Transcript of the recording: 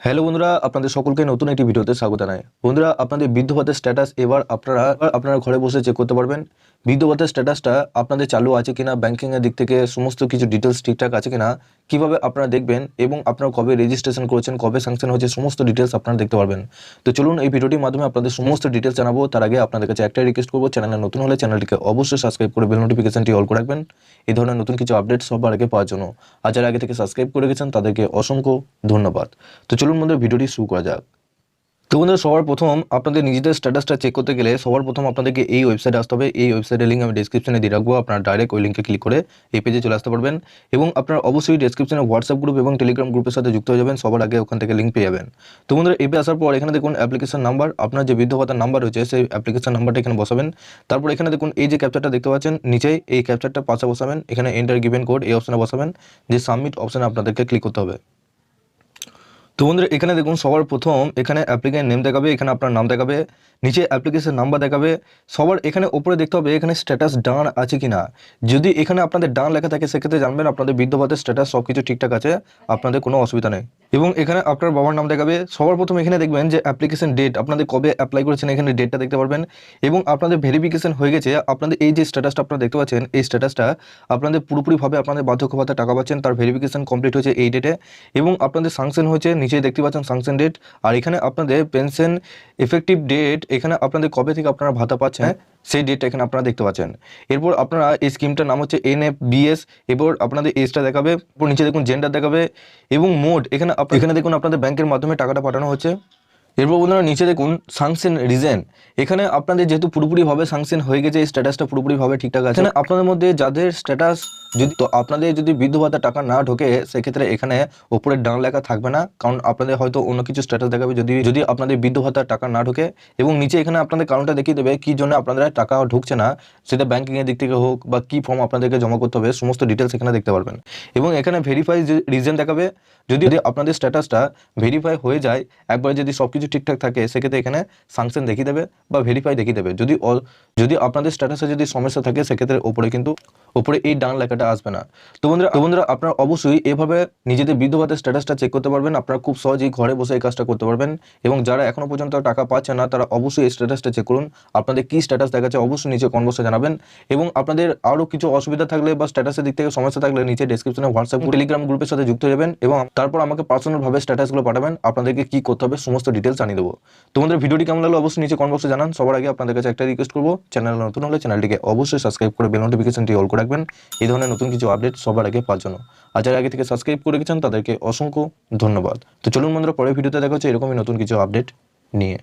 Hello বন্ধুরা, আপনাদের সকলকে নতুন একটি ভিডিওতে স্বাগত জানাই। বন্ধুরা, আপনাদের বৃদ্ধ ভাতার স্ট্যাটাস এবার আপনারা ঘরে বসে চেক করতে পারবেন। বৃদ্ধ ভাতার স্ট্যাটাসটা আপনাদের চালু আছে কিনা, ব্যাংকিং এর দিক থেকে সমস্ত কিছু ডিটেলস ঠিকঠাক আছে কিনা, কিভাবে আপনারা দেখবেন এবং আপনারা কবে রেজিস্ট্রেশন করেছেন, কবে স্যাংশন হয়েছে, সমস্ত ডিটেলস আপনারা দেখতে পারবেন। তো চলুন এই ভিডিওটির মাধ্যমে আপনাদের সমস্ত ডিটেলস জানাবো। তার আগে আপনাদের কাছে একটাই রিকোয়েস্ট করবো, চ্যানেলে নতুন হলে চ্যানেলটিকে অবশ্যই সাবস্ক্রাইব করে বেল নোটিফিকেশনটি অল করে রাখবেন এই ধরনের নতুন কিছু আপডেট সবার আগে পাওয়ার জন্য। আর যারা আগে থেকে সাবস্ক্রাইব করে গেছেন তাদেরকে অসংখ্য ধন্যবাদ। তো চলুন বন্ধুরা, ভিডিওটি শুরু করা যাক। তো বন্ধুরা, সবার প্রথম আপনাদের নিজেদের স্ট্যাটাসটা চেক করতে গেলে সবার প্রথম আপনাদেরকে এই ওয়েবসাইটে আসতে হবে। এই ওয়েবসাইটের লিঙ্ক আমি ডেসক্রিপশনে দিয়ে রাখবো, আপনারা ডাইরেক্ট ওই লিঙ্কে ক্লিক করে এই পেজে চলে আসতে পারবেন। এবং আপনারা অবশ্যই ডেসক্রিপশনে হোয়াটসঅ্যাপ গ্রুপ এবং টেলিগ্রাম গ্রুপের সাথে যুক্ত হয়ে যাবেন, সবার আগে ওখান থেকে লিঙ্ক পেয়ে যাবেন। তো বন্ধুরা, এপে আসার পর এখানে দেখুন অ্যাপ্লিকেশন নাম্বার, আপনার যে বৃদ্ধ ভাতার নাম্বার রয়েছে সেই অ্যাপ্লিকেশন নাম্বারটা এখানে বসাবেন। তারপর এখানে দেখুন এই যে ক্যাপচারটা দেখতে পাচ্ছেন নিচে, এই ক্যাপচারটা পাশে বসাবেন। এখানে এন্টার গিভেন কোড এই অপশনে বসাবেন, যে সাবমিট অপশনে আপনাদেরকে ক্লিক করতে হবে। তো বন্ধুরা, এখানে দেখুন সবার প্রথম এখানে অ্যাপ্লিকেন্ট নেম দেখাবে, এখানে আপনার নাম দেখাবে, নিচে অ্যাপ্লিকেশন নাম্বার দেখাবে। সবার এখানে উপরে দেখতে হবে এখানে স্ট্যাটাস ডান আছে কিনা। যদি এখানে আপনাদের ডান লেখা থাকে সেক্ষেত্রে জানবেন আপনাদের বৃদ্ধ ভাতার স্ট্যাটাস সব কিছু ঠিকঠাক আছে, আপনাদের কোনো অসুবিধা নেই। এবং এখানে আপনার বাবার নাম দেখাবে। সবার প্রথম এখানে দেখবেন যে অ্যাপ্লিকেশন ডেট, আপনাদের কবে অ্যাপ্লাই করেছেন এখানে ডেটটা দেখতে পারবেন। এবং আপনাদের ভেরিফিকেশন হয়ে গেছে, আপনাদের এই যে স্ট্যাটাসটা আপনারা দেখতে পাচ্ছেন এই স্ট্যাটাসটা আপনাদের পুরোপুরিভাবে আপনাদের বার্ধক্য ভাতা টাকা পাচ্ছেন, তার ভেরিফিকেশন কমপ্লিট হয়েছে এই ডেটে। এবং আপনাদের সাংশন হয়েছে, নিচে দেখতে পাচ্ছেন সাংশন ডেট। আর এখানে আপনাদের পেনশন এফেক্টিভ ডেট, এখানে আপনাদের কবে থেকে আপনারা ভাতা পাচ্ছেন সেই ডেটটা এখানে আপনারা দেখতে পাচ্ছেন। এরপর আপনারা এই স্কিমটার নাম হচ্ছে NFBS। এরপর আপনাদের এজটা দেখাবে, এরপর নিচে দেখুন জেন্ডার দেখাবে এবং মোড, এখানে দেখুন আপনাদের ব্যাংকের মাধ্যমে টাকাটা পাঠানো হচ্ছে। এরপর বন্ধুরা নিচে দেখুন সাংশন রিজন, এখানে আপনাদের যেহেতু পুরোপুরিভাবে সাংশন হয়ে গেছে, এই স্ট্যাটাসটা পুরোপুরিভাবে ঠিকঠাক আছে। আপনাদের মধ্যে যাদের স্ট্যাটাস আপনাদের যদি বৃদ্ধ ভাতা টাকা না ঢোকে সেক্ষেত্রে এখানে ওপরে ডান লেখা থাকবে না, কারণ আপনাদের হয়তো অন্য কিছু স্ট্যাটাস দেখাবে যদি আপনাদের বৃদ্ধ ভাতা টাকা না ঢোকে। এবং নিচে এখানে আপনাদের কারণটা দেখিয়ে দেবে কি জন্য আপনাদের টাকা ঢুকছে না, সেটা ব্যাংকিং এর দিক থেকে হোক বা কি ফর্ম আপনাদেরকে জমা করতে হবে, সমস্ত ডিটেলস এখানে দেখতে পারবেন। এবং এখানে ভেরিফাই রিজন দেখাবে, যদি আপনাদের স্ট্যাটাসটা ভেরিফাই হয়ে যায়, একবার যদি সবকিছু ঠিকঠাক থাকে সেক্ষেত্রে এখানে সাংশন দেখিয়ে দেবে বা ভেরিফাই দেখিয়ে দেবে। যদি আপনাদের স্ট্যাটাসে যদি সমস্যা থাকে সেক্ষেত্রে ওপরে এই ডান লেখাটা আসবে না। তো বন্ধুরা আপনারা অবশ্যই এভাবে নিজেদের বৃদ্ধ ভাতার স্ট্যাটাসটা চেক করতে পারবেন, আপনারা খুব সহজেই ঘরে বসে এই কাজটা করতে পারবেন। এবং যারা এখনো পর্যন্ত টাকা পাচ্ছে না তারা অবশ্যই এই স্ট্যাটাসটা চেক করুন, আপনাদের কি স্ট্যাটাস দেখাচ্ছে অবশ্যই নিচে কমেন্ট বক্সে জানাবেন। এবং আপনাদের আরও কিছু অসুবিধা থাকলে বা স্ট্যাটাসের দিক থেকে সমস্যা থাকলে নিচে ডেসক্রিপশনে হোয়াটসঅ্যাপ টেলিগ্রাম গ্রুপের সাথে যুক্ত হয়ে যাবেন এবং তারপর আমাকে পার্সোনালভাবে স্ট্যাটাসগুলো পাঠাবেন, আপনাদেরকে কি করতে হবে সমস্ত ডিটেলস জানিয়ে দেবো। তোমাদের ভিডিওটি কেমন লাগলো অবশ্যই নিচে কমেন্ট বক্সে জানান। সবার আগে আপনাদের কাছে একটা রিকোয়েস্ট করবো, চ্যানেল নতুন হলে চ্যানেলটিকে অবশ্যই সাবস্ক্রাইব করে বেল নোটিফিকেশনটি অল করে রাখবেন এই ধরনের নতুন কিছু আপডেট সবার আগে পাওয়ার জন্য। আর যারা আগে থেকে সাবস্ক্রাইব করে গেছেন তাদেরকে অসংখ্য ধন্যবাদ। তো চলুন বন্ধুরা, পরের ভিডিওতে দেখা হচ্ছে এরকমই নতুন কিছু আপডেট নিয়ে।